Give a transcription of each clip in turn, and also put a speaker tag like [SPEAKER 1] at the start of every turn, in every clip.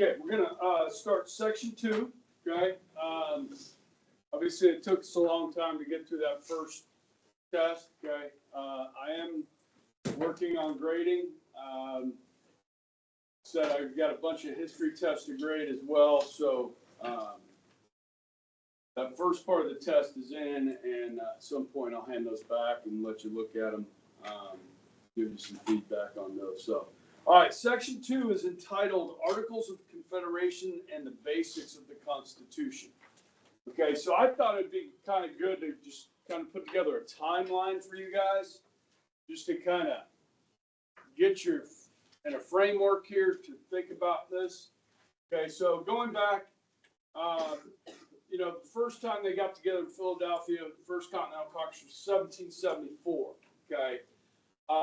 [SPEAKER 1] Okay, we're going to start section 2, okay? Obviously, it took us a long time to get through that first test, okay? I am working on grading. Said I've got a bunch of history tests to grade as well, so that first part of the test is in, and at some point I'll hand those back and let you look at them, give you some feedback on those. So, all right, section 2 is entitled Articles of Confederation and the Basics of the Constitution. Okay, so I thought it'd be kind of good to just kind of put together a timeline for you guys, just to kind of get your in a framework here to think about this. Okay, so going back, the first time they got together in Philadelphia, the first Continental Congress was 1774. Okay,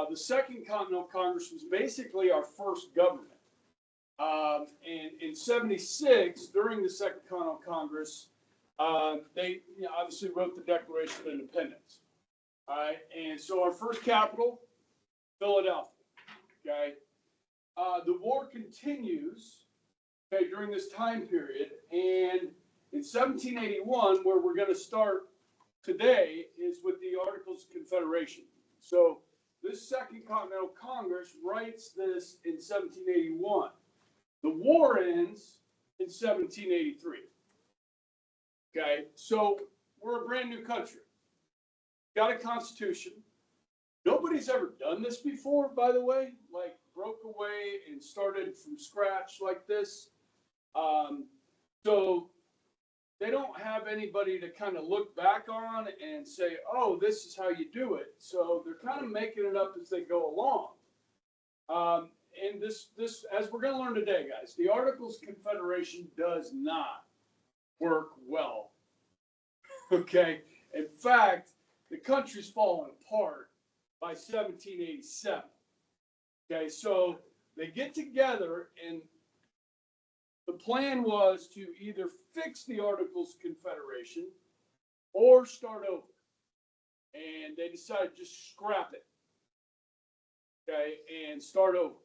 [SPEAKER 1] the Second Continental Congress was basically our first government. And in 76, during the Second Continental Congress, they obviously wrote the Declaration of Independence. All right, and so our first capital, Philadelphia. Okay, the war continues, okay, during this time period, and in 1781, where we're going to start today, is with the Articles of Confederation. So this Second Continental Congress writes this in 1781. The war ends in 1783. Okay, so we're a brand new country. Got a constitution. Nobody's ever done this before, by the way, like broke away and started from scratch like this. So they don't have anybody to kind of look back on and say, oh, this is how you do it. So they're kind of making it up as they go along. And this, as we're going to learn today, guys, the Articles of Confederation does not work well. Okay. In fact, the country's falling apart by 1787. Okay, so they get together, and the plan was to either fix the Articles of Confederation or start over. And they decided to just scrap it, okay, and start over.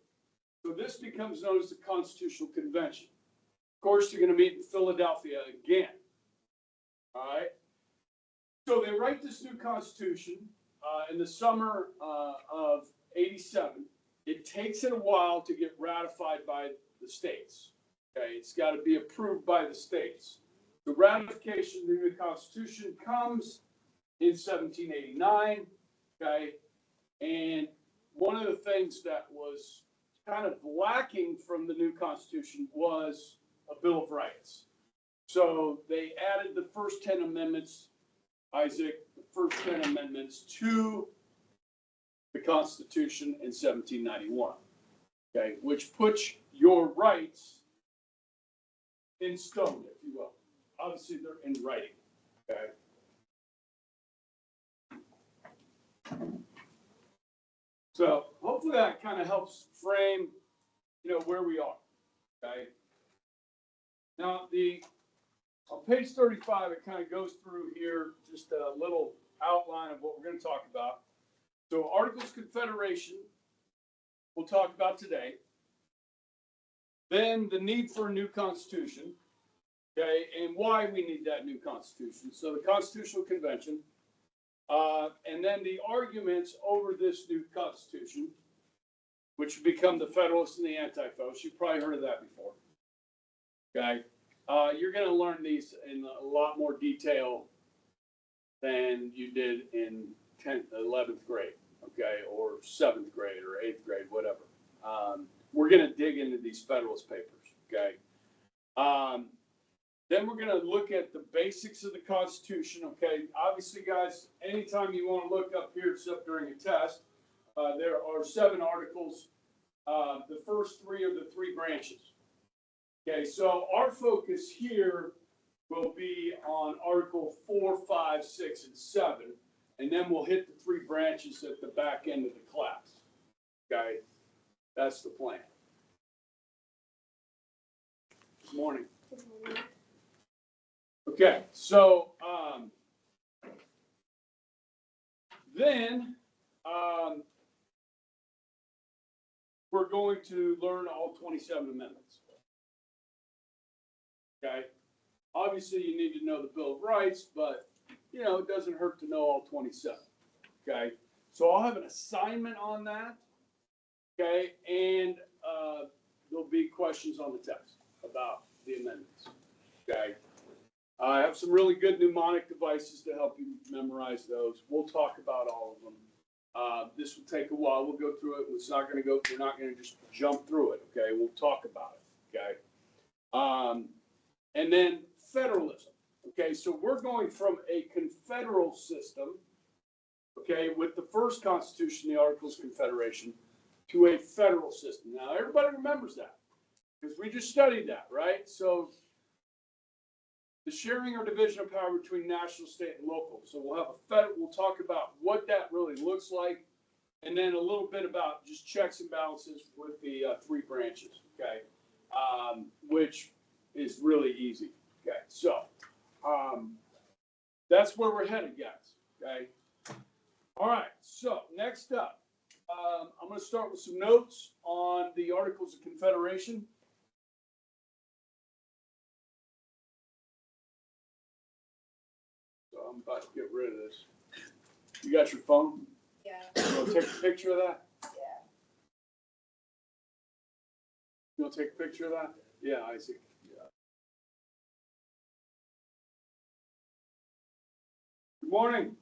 [SPEAKER 1] So this becomes known as the Constitutional Convention. Of course, you're going to meet in Philadelphia again. All right. So they write this new Constitution in the summer of 87. It takes it a while to get ratified by the states. Okay, it's got to be approved by the states. The ratification of the new Constitution comes in 1789. Okay, and one of the things that was kind of lacking from the new Constitution was a Bill of Rights. So they added the first 10 amendments, Isaac, the first 10 amendments to the Constitution in 1791, okay, which puts your rights in stone, if you will. Obviously, they're in writing, okay. So hopefully that kind of helps frame, where we are, okay. Now, on page 35, it kind of goes through here just a little outline of what we're going to talk about. So Articles of Confederation, we'll talk about today. Then the need for a new constitution, okay, and why we need that new constitution. So the Constitutional Convention, and then the arguments over this new constitution, which would become the Federalists and the Anti-Federalists. You've probably heard of that before. Okay, you're going to learn these in a lot more detail than you did in 10th, 11th grade, okay, or 7th grade or 8th grade, whatever. We're going to dig into these Federalist papers, okay? Then we're going to look at the basics of the Constitution, okay? Obviously, guys, anytime you want to look up here, except during a test, there are 7 articles. The first 3 are the 3 branches. Okay, so our focus here will be on Article 4, 5, 6, and 7, and then we'll hit the 3 branches at the back end of the class. Okay, that's the plan. Good morning.
[SPEAKER 2] Good morning.
[SPEAKER 1] Okay, so then we're going to learn all 27 amendments. Okay. Obviously, you need to know the Bill of Rights, but you know, it doesn't hurt to know all 27. Okay. So I'll have an assignment on that. Okay. And there'll be questions on the test about the amendments. Okay. I have some really good mnemonic devices to help you memorize those. We'll talk about all of them. This will take a while. We'll go through it. We're not going to just jump through it. Okay. We'll talk about it. Okay. And then federalism. Okay. So we're going from a confederal system, okay, with the first Constitution, the Articles of Confederation, to a federal system. Now, everybody remembers that because we just studied that, right? So the sharing or division of power between national, state, and local. So we'll have we'll talk about what that really looks like, and then a little bit about just checks and balances with the three branches, okay, which is really easy, okay. So that's where we're headed, guys, okay. All right, so next up, I'm going to start with some notes on the Articles of Confederation. So I'm about to get rid of this. You got your phone?
[SPEAKER 2] Yeah.
[SPEAKER 1] You want to take a picture of that?
[SPEAKER 2] Yeah.
[SPEAKER 1] You want to take a picture of that? Yeah, I see. Yeah. Good morning.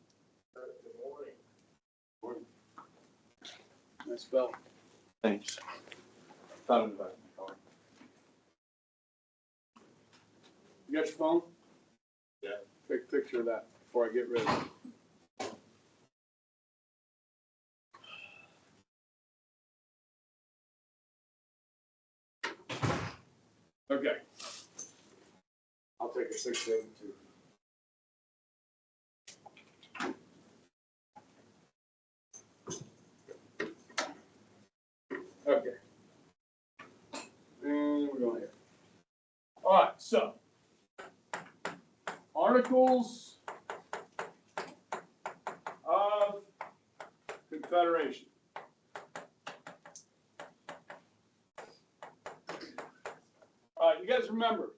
[SPEAKER 3] Good morning.
[SPEAKER 1] Morning. Nice belt.
[SPEAKER 3] Thanks. Thought it about my car.
[SPEAKER 1] You got your phone?
[SPEAKER 3] Yeah.
[SPEAKER 1] Take a picture of that before I get rid of it. Okay. I'll take a picture of it too. Okay. And we're going here. All right, so Articles of Confederation. All right, you guys remember?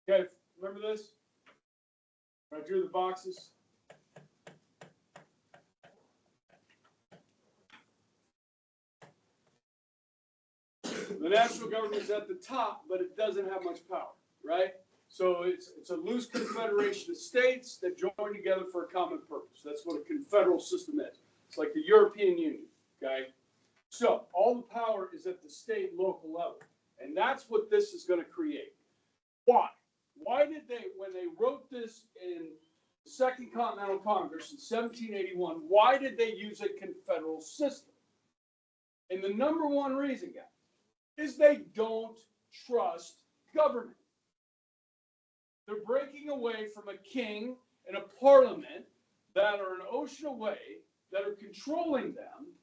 [SPEAKER 1] Okay, remember this? When I drew the boxes? The national government is at the top, but it doesn't have much power, right? So it's a loose confederation of states that join together for a common purpose. That's what a confederal system is. It's like the European Union, okay? So all the power is at the state and local level. And that's what this is going to create. Why? Why did they, when they wrote this in the Second Continental Congress in 1781, why did they use a confederal system? And the number one reason, guys, is they don't trust government. They're breaking away from a king and a parliament that are an ocean away, that are controlling them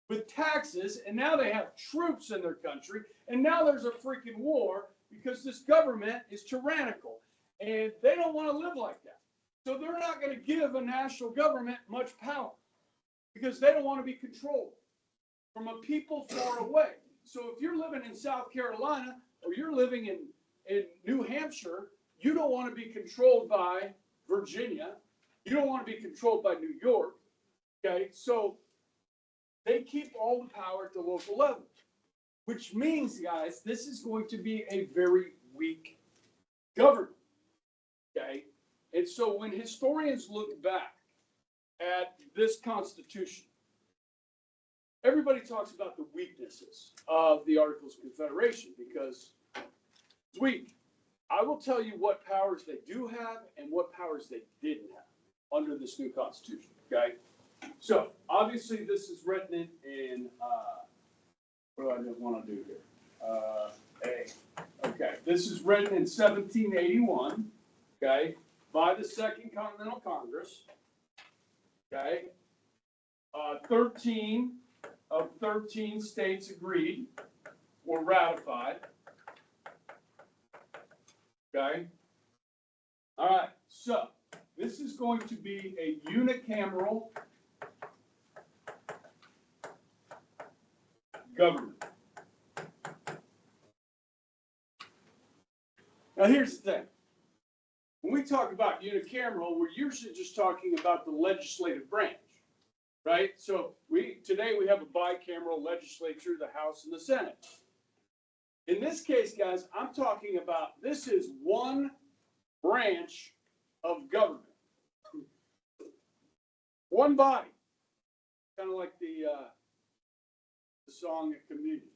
[SPEAKER 1] with taxes, and now they have troops in their country, and now there's a freaking war because this government is tyrannical, and they don't want to live like that. So they're not going to give a national government much power because they don't want to be controlled from a people far away. So if you're living in South Carolina or you're living in New Hampshire, you don't want to be controlled by Virginia. You don't want to be controlled by New York. Okay, so they keep all the power at the local level, which means, guys, this is going to be a very weak government. Okay, and so when historians look back at this Constitution, everybody talks about the weaknesses of the Articles of Confederation because it's weak. I will tell you what powers they do have and what powers they didn't have under this new Constitution, okay? So, obviously, this is written in what do I want to do here? Okay, this is written in 1781, okay, by the Second Continental Congress, okay? 13 of 13 states agreed or ratified. Okay. All right. So this is going to be a unicameral government. Now here's the thing. when we talk about unicameral, we're usually just talking about the legislative branch, right? So today we have a bicameral legislature, the House and the Senate. In this case, guys, I'm talking about this is one branch of government. One body. Kind of like the song at communion.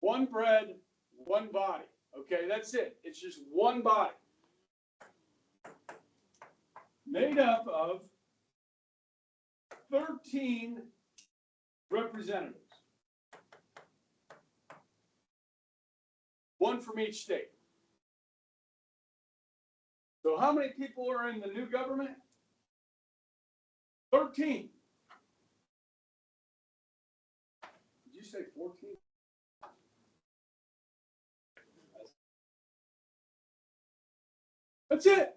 [SPEAKER 1] One bread, one body. Okay, that's it. It's just one body. Made up of 13 representatives. One from each state. So how many people are in the new government? 13. Did you say 14? That's it.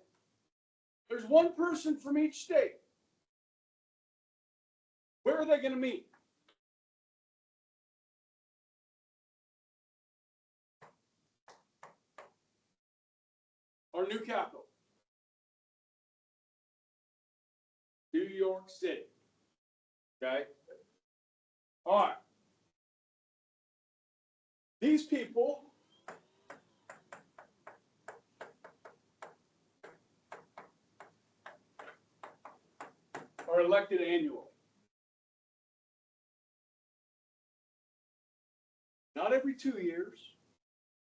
[SPEAKER 1] There's one person from each state. Where are they going to meet? Our new capital, New York City. Okay? All right. These people are elected annually. Not every 2 years,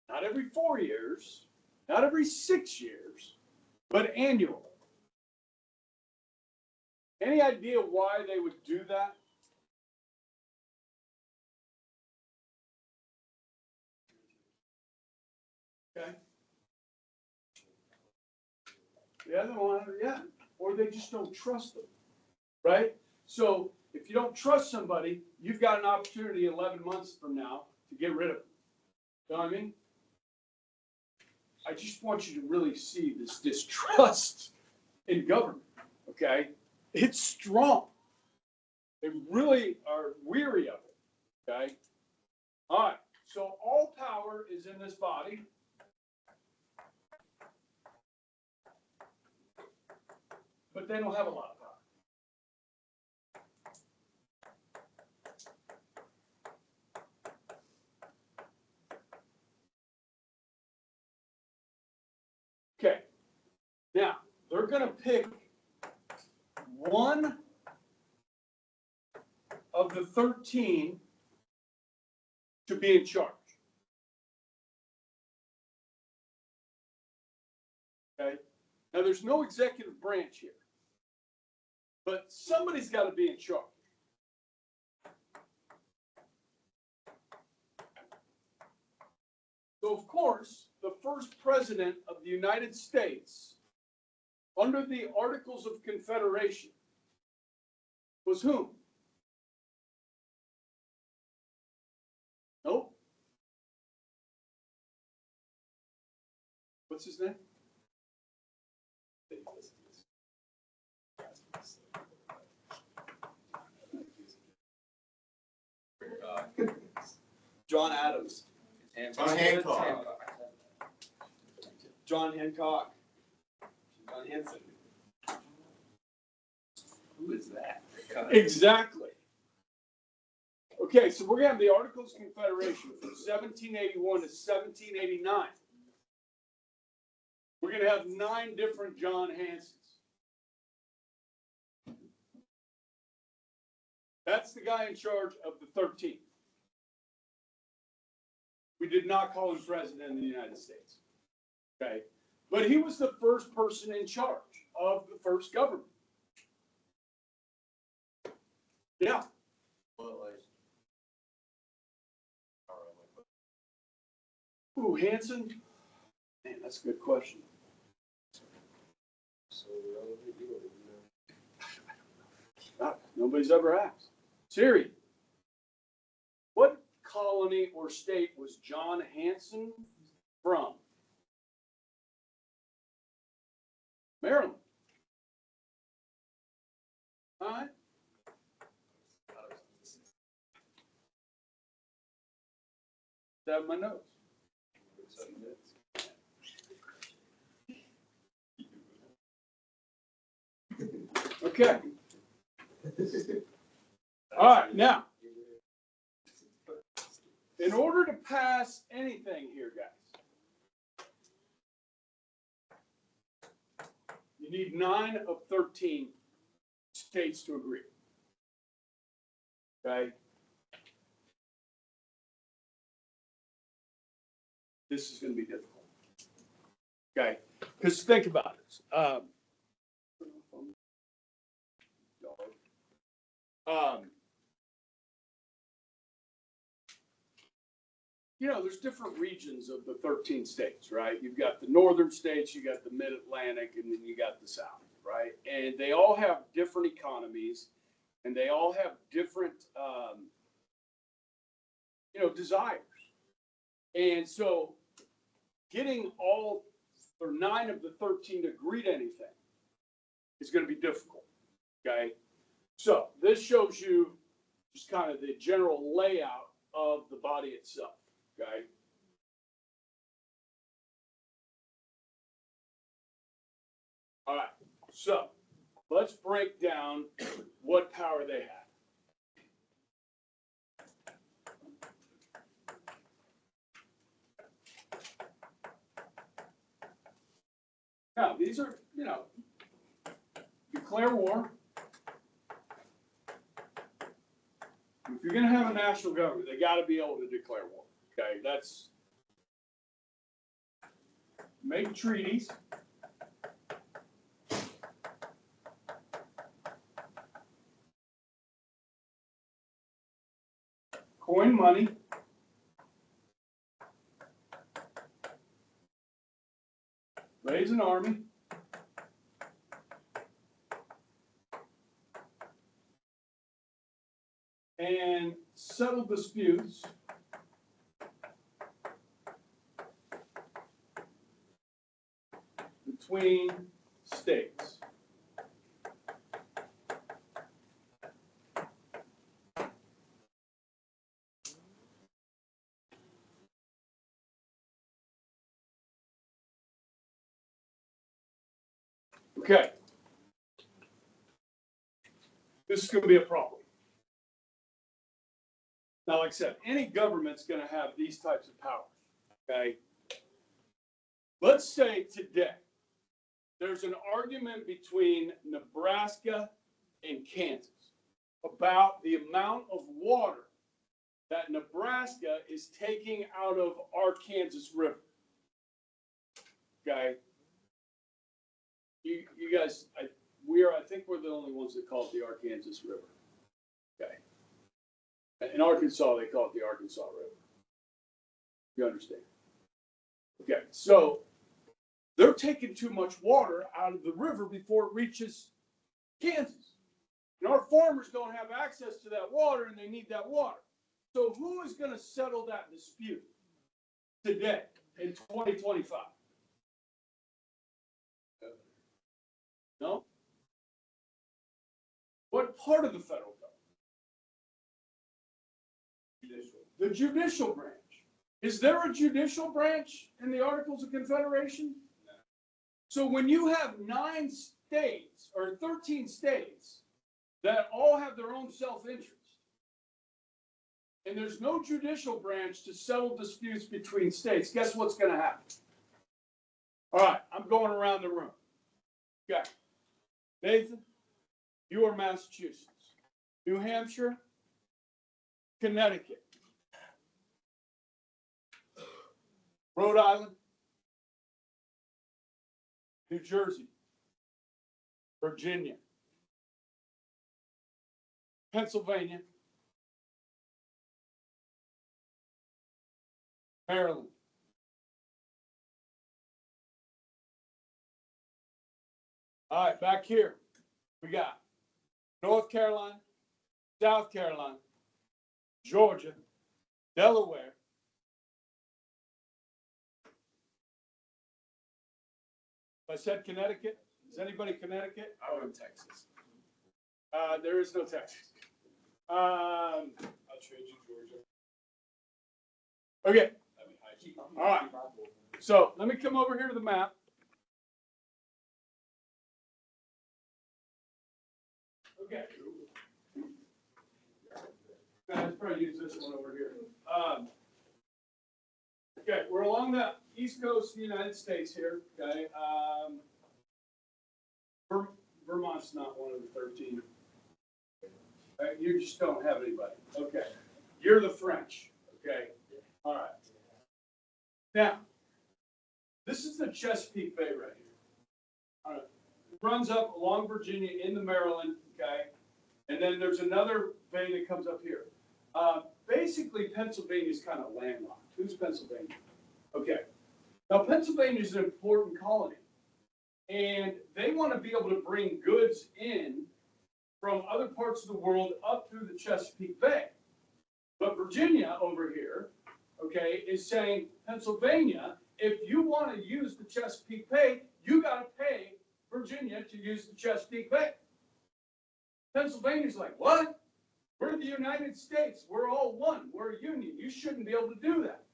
[SPEAKER 1] not every 4 years, not every 6 years, but annually. Any idea why they would do that? Okay. The other one, yeah, or they just don't trust them, right? So if you don't trust somebody, you've got an opportunity 11 months from now to get rid of them. You know what I mean? I just want you to really see this distrust in government, okay? It's strong. They really are weary of it, okay? All right, so all power is in this body. But they don't have a lot of power. Okay, now they're going to pick one of the 13 to be in charge. Okay, now there's no executive branch here, but somebody's got to be in charge. So, of course, the first president of the United States under the Articles of Confederation was whom? Nope. What's his name?
[SPEAKER 2] John Adams.
[SPEAKER 4] John Hancock.
[SPEAKER 2] John Hancock. John Hanson.
[SPEAKER 4] Who is that?
[SPEAKER 1] Exactly. Okay, so we're going to have the Articles of Confederation from 1781 to 1789. We're going to have 9 different John Hansons. That's the guy in charge of the 13th. We did not call him president of the United States. Okay? But he was the first person in charge of the first government. Yeah. Ooh, Hanson? Man, that's a good question. Nobody's ever asked. Siri, what colony or state was John Hanson from? Maryland. All right. That my notes. Okay. All right, now, in order to pass anything here, guys, you need 9 of 13 states to agree. Okay? This is going to be difficult. Okay? Because think about this. There's different regions of the 13 states, right? You've got the northern states, you got the mid-Atlantic, and then you got the south, right? And they all have different economies, and they all have different, desires. And so getting all, or 9 of the 13 to agree to anything is going to be difficult, okay? So this shows you just kind of the general layout of the body itself, okay? All right, so let's break down what power they have. Now, these are, declare war. If you're going to have a national government, they got to be able to declare war. Okay, that's make treaties. Coin money. Raise an army. And settle disputes between states. Okay. This is going to be a problem. Now, like I said, any government's going to have these types of powers, okay? Let's say today there's an argument between Nebraska and Kansas about the amount of water that Nebraska is taking out of our Kansas River, okay? You guys, I think we're the only ones that call it the Arkansas River, okay? In Arkansas, they call it the Arkansas River. You understand? Okay, so they're taking too much water out of the river before it reaches Kansas. And our farmers don't have access to that water, and they need that water. So who is going to settle that dispute today in 2025? No? What part of the federal government? The judicial branch. Is there a judicial branch in the Articles of Confederation? No. So when you have 9 states or 13 states that all have their own self-interest, and there's no judicial branch to settle disputes between states, guess what's going to happen? All right, I'm going around the room. Okay. Nathan, you are Massachusetts. New Hampshire, Connecticut, Rhode Island, New Jersey, Virginia, Pennsylvania, Maryland. All right, back here, we got North Carolina, South Carolina, Georgia, Delaware, I said Connecticut. Is anybody Connecticut?
[SPEAKER 2] I'm in Texas.
[SPEAKER 1] There is no Texas.
[SPEAKER 2] I'll trade you Georgia.
[SPEAKER 1] Okay.
[SPEAKER 2] All
[SPEAKER 1] right. So let me come over here to the map. probably use this one over here. Okay, we're along the east coast of the United States here, okay? Vermont's not one of the 13. You just don't have anybody, okay? You're the French, okay? All right. Now, this is the Chesapeake Bay right here. All right. It runs up along Virginia into Maryland, okay? And then there's another bay that comes up here. Basically, Pennsylvania is kind of landlocked. Who's Pennsylvania? Okay. Now, Pennsylvania is an important colony, and they want to be able to bring goods in from other parts of the world up through the Chesapeake Bay. But Virginia over here, okay, is saying, Pennsylvania, if you want to use the Chesapeake Bay, you got to pay Virginia to use the Chesapeake Bay. Pennsylvania's like, what? We're the United States. We're all one. We're a union. You shouldn't be able to do that.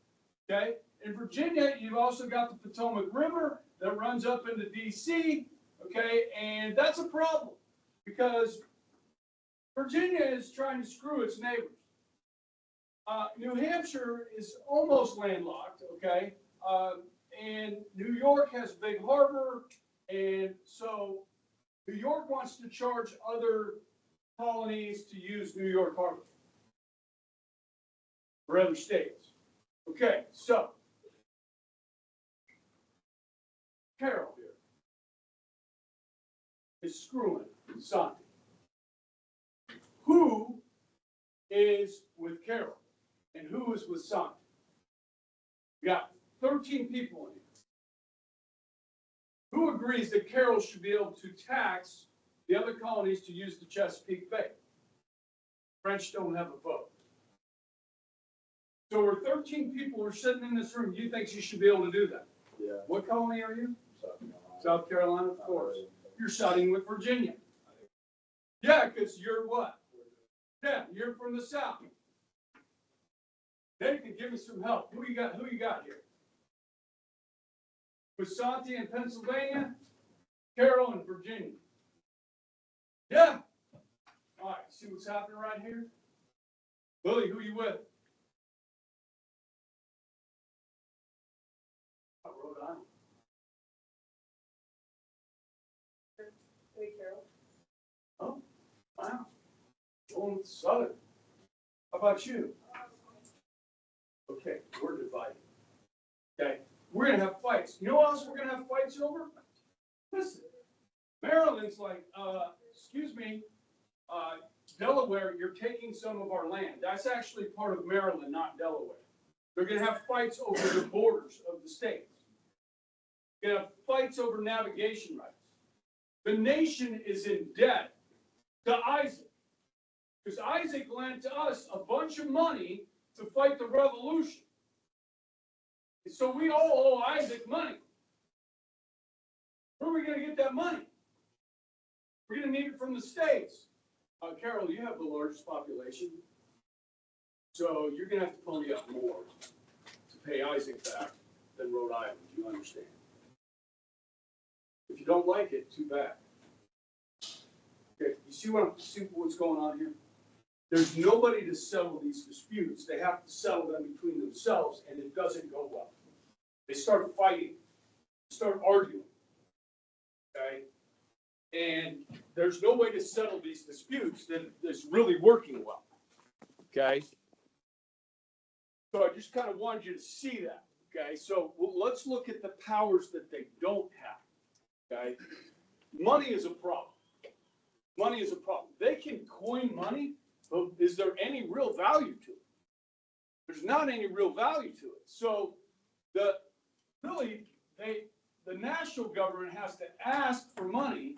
[SPEAKER 1] Okay? In Virginia, you've also got the Potomac River that runs up into D.C., okay? And that's a problem because Virginia is trying to screw its neighbors. New Hampshire is almost landlocked, okay? And New York has a big harbor, and so New York wants to charge other colonies to use New York Harbor for other states. Okay, so Carol here is screwing Santi. Who is with Carol and who is with Santi? We got 13 people in here. Who agrees that Carol should be able to tax the other colonies to use the Chesapeake Bay? French don't have a vote. So we're 13 people who are sitting in this room. You think she should be able to do that?
[SPEAKER 3] Yeah.
[SPEAKER 1] What colony are you?
[SPEAKER 3] South Carolina.
[SPEAKER 1] South Carolina, of course. You're siding with Virginia. Yeah, because you're what? Yeah, you're from the South. They can give me some help. Who you got here? With Santi in Pennsylvania, Carol in Virginia. Yeah. All right, see what's happening right here? Lily, who you with? Rhode Island.
[SPEAKER 5] Hey, Carol.
[SPEAKER 1] Oh, wow. Going southern. How about you? Okay, we're divided. Okay, we're gonna have fights. You know what else we're gonna have fights over? Listen, Maryland's like, excuse me, Delaware, you're taking some of our land. That's actually part of Maryland, not Delaware. They're gonna have fights over the borders of the states. They're gonna have fights over navigation rights. The nation is in debt to Isaac. Because Isaac lent to us a bunch of money to fight the revolution. And so we all owe Isaac money. Where are we going to get that money? We're going to need it from the states. Carol, you have the largest population. So you're going to have to pony up more to pay Isaac back than Rhode Island. You understand? If you don't like it, too bad. Okay, you see what's going on here? There's nobody to settle these disputes. They have to settle them between themselves, and it doesn't go well. They start fighting, start arguing, okay? And there's no way to settle these disputes that's really working well, okay? So I just kind of wanted you to see that, okay? So let's look at the powers that they don't have, okay? Money is a problem. Money is a problem. They can coin money, but is there any real value to it? There's not any real value to it. So the national government has to ask for money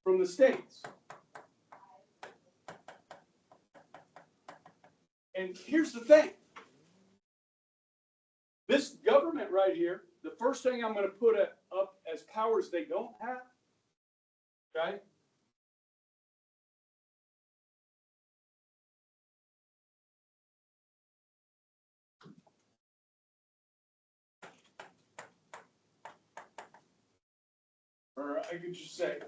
[SPEAKER 1] from the states. And here's the thing. This government right here, the first thing I'm going to put up as powers they don't have, okay? Or I could just say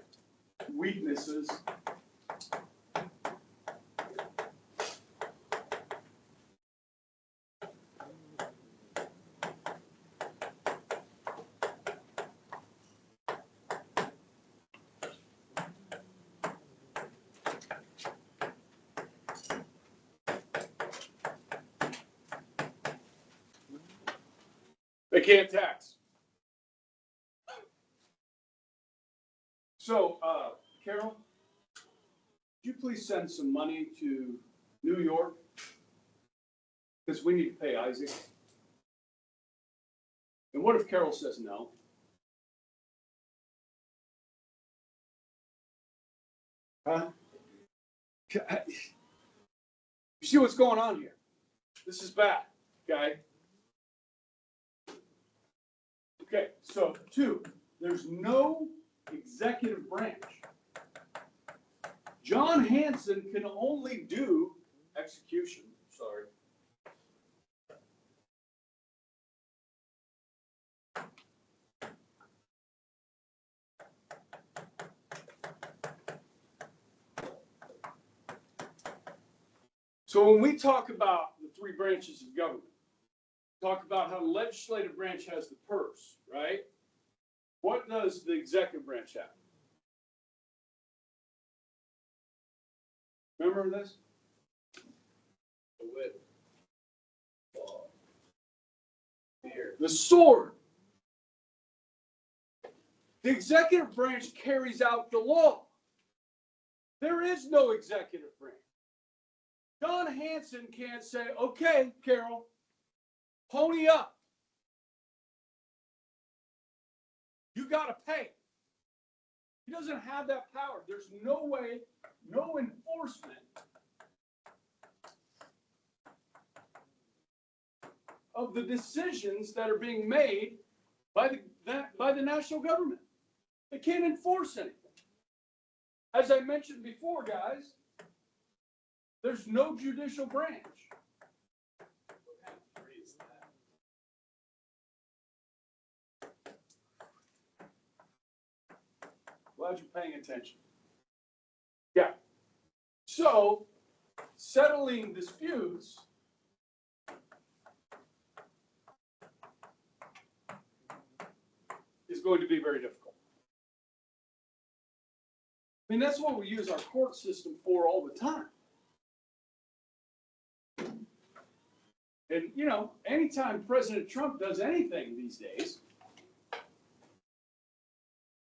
[SPEAKER 1] weaknesses They can't tax. So, Carol, would you please send some money to New York? Because we need to pay Isaac. And what if Carol says no? Huh? You see what's going on here? This is bad, okay? Okay, so 2, there's no executive branch. John Hanson can only do execution. Sorry. So when we talk about the 3 branches of government, talk about how the legislative branch has the purse, right? What does the executive branch have? Remember this?
[SPEAKER 2] The whip. Here.
[SPEAKER 1] The sword. The executive branch carries out the law. There is no executive branch. John Hanson can't say, okay, Carol, pony up. You got to pay. He doesn't have that power. There's no way, no enforcement of the decisions that are being made by the national government. They can't enforce anything. As I mentioned before, guys, there's no judicial branch.
[SPEAKER 2] What kind of tree is that?
[SPEAKER 1] Glad you're paying attention. Yeah. So, settling disputes is going to be very difficult. I mean, that's what we use our court system for all the time. And, you know, anytime President Trump does anything these days,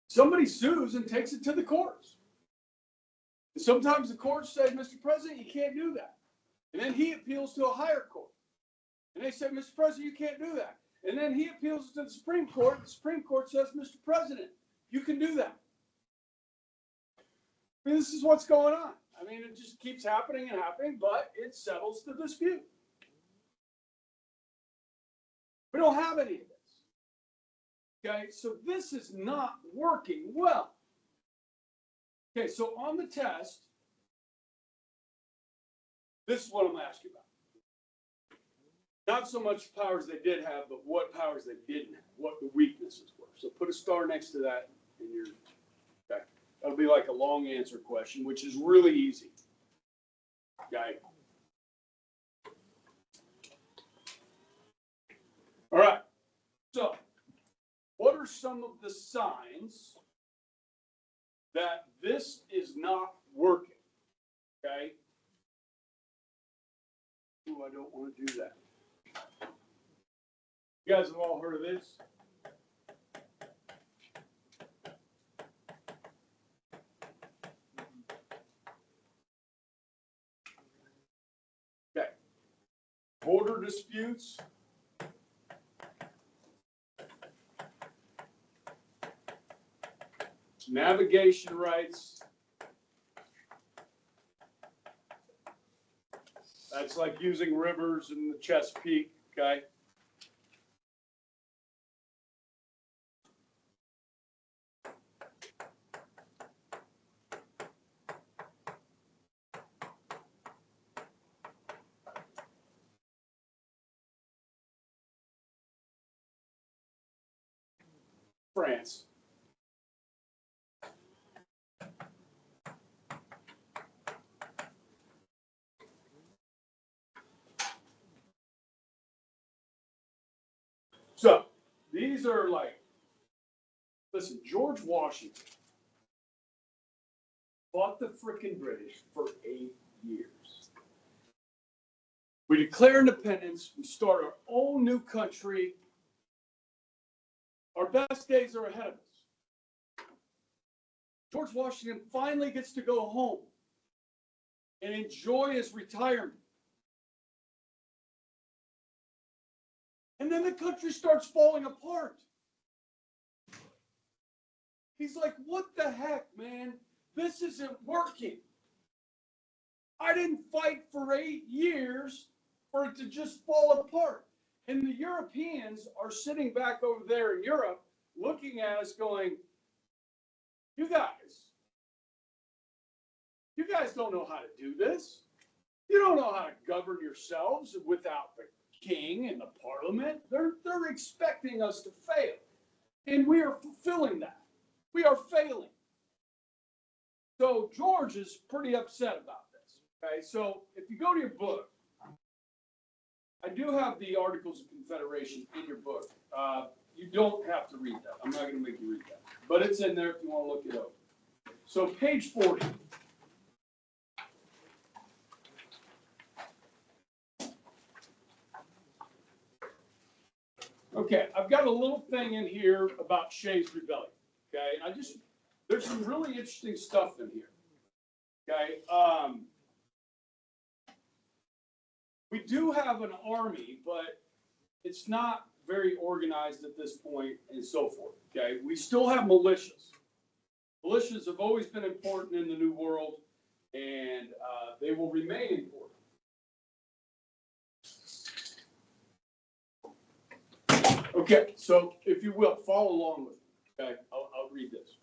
[SPEAKER 1] somebody sues and takes it to the courts. And sometimes the courts say, Mr. President, you can't do that. And then he appeals to a higher court. And they say, Mr. President, you can't do that. And then he appeals to the Supreme Court. The Supreme Court says, Mr. President, you can do that. I mean, this is what's going on. I mean, it just keeps happening and happening, but it settles the dispute. We don't have any of this. Okay, so this is not working well. Okay, so on the test, this is what I'm asking about. Not so much powers they did have, but what powers they didn't have, what the weaknesses were. So put a star next to that in your, okay. That'll be like a long answer question, which is really easy. Okay. All right. So, what are some of the signs that this is not working? Okay. Ooh, I don't want to do that. You guys have all heard of this? Okay. Border disputes. Navigation rights. That's like using rivers in the Chesapeake, okay? France. So, these are like, listen, George Washington fought the frickin' British for 8 years. We declare independence, we start our own new country, Our best days are ahead of us. George Washington finally gets to go home and enjoy his retirement. And then the country starts falling apart. He's like, what the heck, man? This isn't working. I didn't fight for 8 years for it to just fall apart. And the Europeans are sitting back over there in Europe looking at us going, you guys don't know how to do this. You don't know how to govern yourselves without the king and the parliament. They're expecting us to fail. And we are fulfilling that. We are failing. So George is pretty upset about this. Okay, so if you go to your book, I do have the Articles of Confederation in your book. You don't have to read that. I'm not going to make you read that. But it's in there if you want to look it up. So page 40. Okay, I've got a little thing in here about Shays' Rebellion. Okay, and there's some really interesting stuff in here. Okay, we do have an army, but it's not very organized at this point and so forth. Okay, we still have militias. Militias have always been important in the New World, and they will remain important. Okay, so if you will, follow along with me. Okay, I'll read this.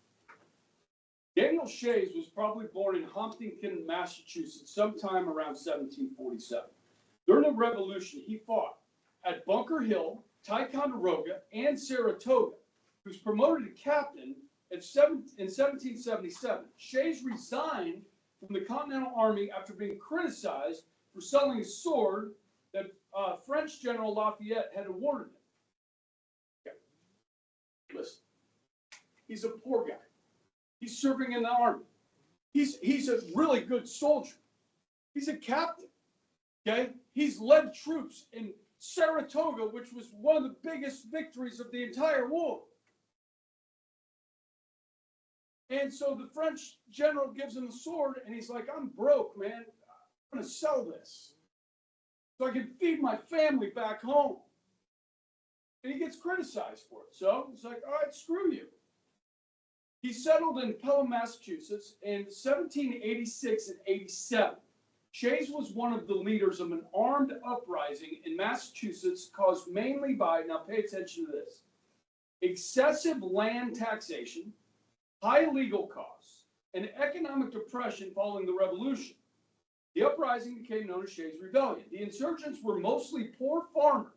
[SPEAKER 1] Daniel Shays was probably born in Huntington, Massachusetts, sometime around 1747. During the Revolution, he fought at Bunker Hill, Ticonderoga, and Saratoga. He was promoted to captain in 1777. Shays resigned from the Continental Army after being criticized for selling a sword that French General Lafayette had awarded him. Listen, he's a poor guy. He's serving in the army. He's a really good soldier. He's a captain. Okay? He's led troops in Saratoga, which was one of the biggest victories of the entire war. And so the French general gives him the sword, and he's like, I'm broke, man. I'm going to sell this so I can feed my family back home. And he gets criticized for it. So he's like, all right, screw you. He settled in Pelham, Massachusetts in 1786 and 87. Shays was one of the leaders of an armed uprising in Massachusetts caused mainly by, now pay attention to this, excessive land taxation, high legal costs, and economic depression following the Revolution. The uprising became known as Shays' Rebellion. The insurgents were mostly poor farmers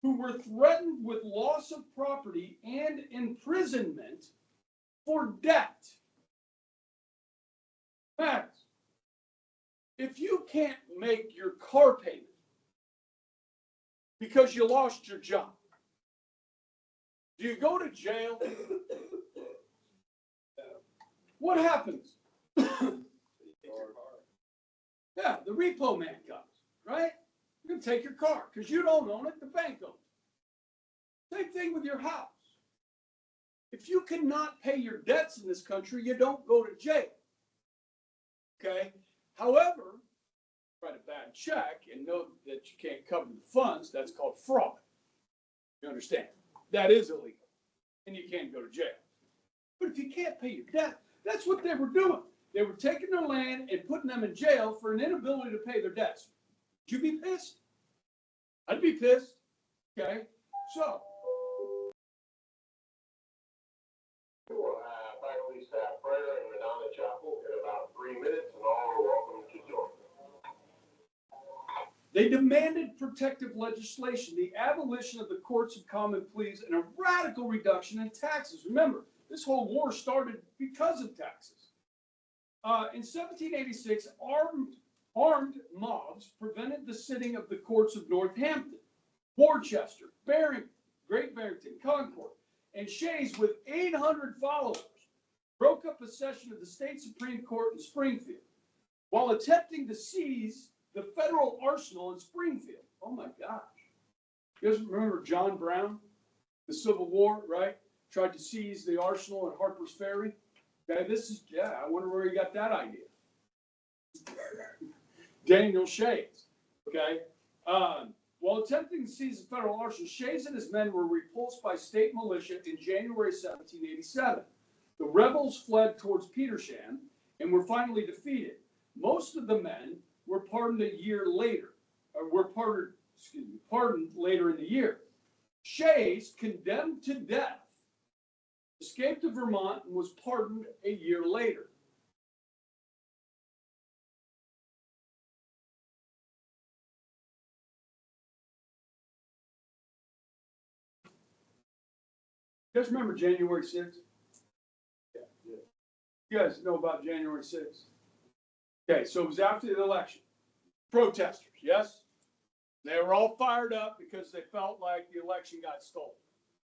[SPEAKER 1] who were threatened with loss of property and imprisonment for debt. Matters. If you can't make your car payment because you lost your job, do you go to jail? What happens? Yeah, the repo man comes, right? You're going to take your car because you don't own it, the bank owns it. Same thing with your house. If you cannot pay your debts in this country, you don't go to jail. Okay? However, write a bad check and know that you can't cover the funds, that's called fraud. You understand? That is illegal. And you can't go to jail. But if you can't pay your debt, that's what they were doing. They were taking their land and putting them in jail for an inability to pay their debts. Would you be pissed? I'd be pissed. Okay? So.
[SPEAKER 5] We'll have faculty staff prayer in Madonna Chapel in about 3 minutes, and all are welcome to join.
[SPEAKER 1] They demanded protective legislation, the abolition of the courts of common pleas, and a radical reduction in taxes. Remember, this whole war started because of taxes. In 1786, armed mobs prevented the sitting of the courts of Northampton, Worcester, Barrington, Great Barrington, Concord, and Shays, with 800 followers, broke up a session of the state Supreme Court in Springfield while attempting to seize the federal arsenal in Springfield. Oh my gosh. You guys remember John Brown? the Civil War, right? Tried to seize the arsenal at Harper's Ferry. Okay, I wonder where he got that idea. Daniel Shays, okay? While attempting to seize the federal arsenal, Shays and his men were repulsed by state militia in January 1787. The rebels fled towards Petersham and were finally defeated. Most of the men were pardoned a year later, pardoned later in the year. Shays, condemned to death, escaped to Vermont and was pardoned a year later. You guys remember January 6th? Yeah. You guys know about January 6th? Okay, so it was after the election. Protesters, yes? They were all fired up because they felt like the election got stolen.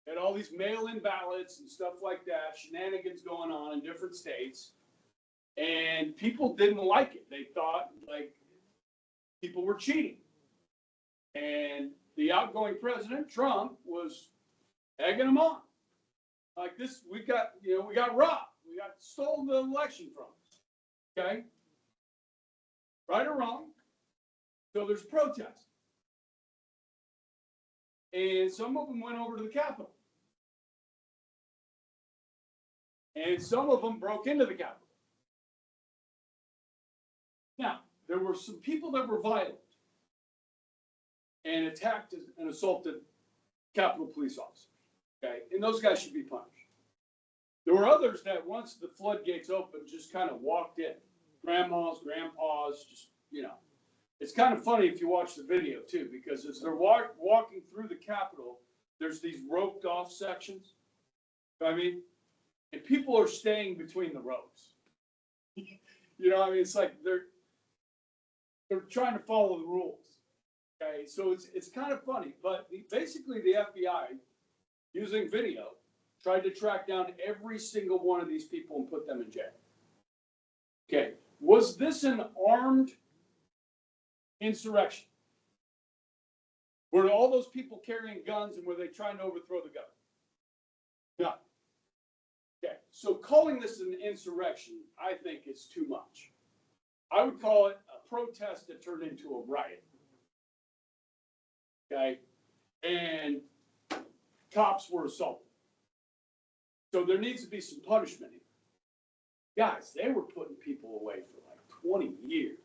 [SPEAKER 1] They had all these mail-in ballots and stuff like that, shenanigans going on in different states. And people didn't like it. They thought like people were cheating. And the outgoing president, Trump, was egging them on. Like this, we got robbed. We got stolen the election from us. Okay? Right or wrong? So there's protest. And some of them went over to the Capitol. And some of them broke into the Capitol. Now, there were some people that were violent and attacked and assaulted Capitol police officers. Okay, and those guys should be punished. There were others that once the floodgates opened, just kind of walked in. Grandmas, grandpas, just, It's kind of funny if you watch the video too, because as they're walking through the Capitol, there's these roped off sections. And people are staying between the ropes. It's like they're trying to follow the rules. Okay, so it's kind of funny, but basically the FBI, using video, tried to track down every single one of these people and put them in jail. Okay, was this an armed insurrection? Were all those people carrying guns and were they trying to overthrow the government? No. Okay, so calling this an insurrection, I think is too much. I would call it a protest that turned into a riot. Okay, and cops were assaulted. So there needs to be some punishment here. Guys, they were putting people away for like 20 years.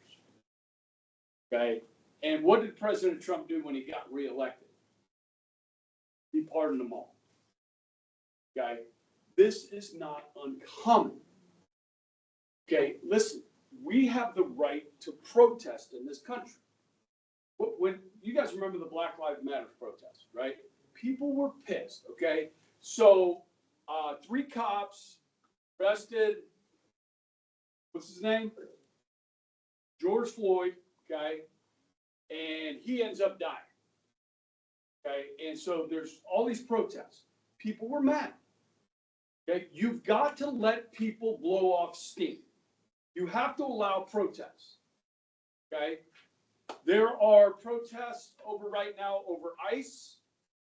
[SPEAKER 1] Okay, and what did President Trump do when he got reelected? He pardoned them all. Okay, this is not uncommon. Okay, listen, we have the right to protest in this country. When you guys remember the Black Lives Matter protest, right? People were pissed. Okay, so 3 cops arrested. What's his name? George Floyd. Okay, and he ends up dying. Okay, and so there's all these protests. People were mad. Okay, you've got to let people blow off steam. You have to allow protests. Okay, there are protests right now over ICE.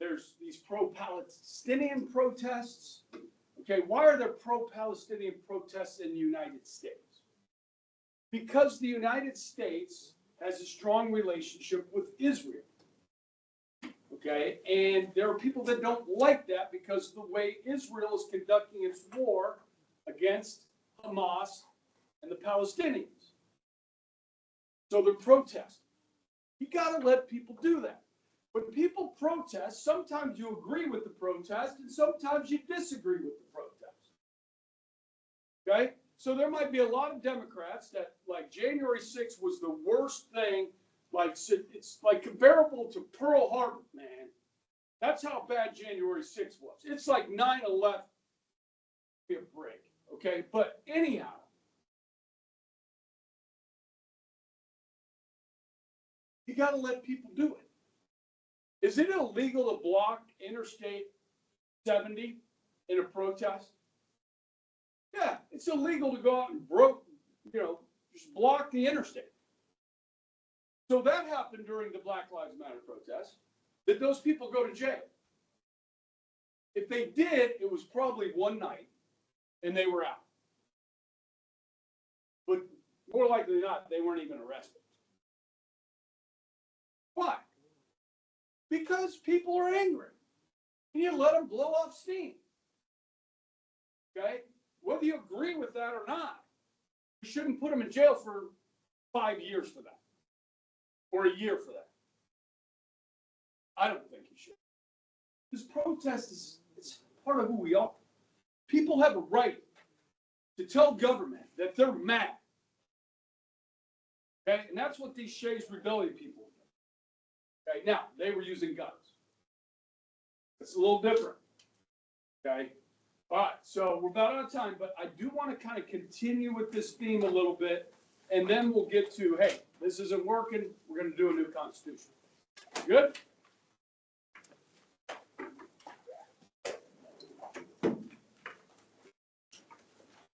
[SPEAKER 1] There's these pro-Palestinian protests. Okay, why are there pro-Palestinian protests in the United States? Because the United States has a strong relationship with Israel. Okay, and there are people that don't like that because of the way Israel is conducting its war against Hamas and the Palestinians. So they're protesting. You got to let people do that. When people protest, sometimes you agree with the protest and sometimes you disagree with the protest. Okay? So there might be a lot of Democrats that, like, January 6th was the worst thing. Like, it's like comparable to Pearl Harbor, man. That's how bad January 6th was. It's like 9/11. Give me a break, okay? But anyhow, you got to let people do it. Is it illegal to block Interstate 70 in a protest? Yeah, it's illegal to go out and just block the interstate. So that happened during the Black Lives Matter protest. Did those people go to jail? If they did, it was probably one night and they were out. But more likely than not, they weren't even arrested. Why? Because people are angry. And you let them blow off steam. Okay? Whether you agree with that or not, you shouldn't put them in jail for 5 years for that. Or a year for that. I don't think you should. This protest is it's part of who we are. People have a right to tell government that they're mad. Okay? And that's what these Shays Rebellion people do. Okay? Now, they were using guns. It's a little different. Okay? All right, so we're about out of time, but I do want to kind of continue with this theme a little bit, and then we'll get to, hey, this isn't working, we're going to do a new constitution. Good?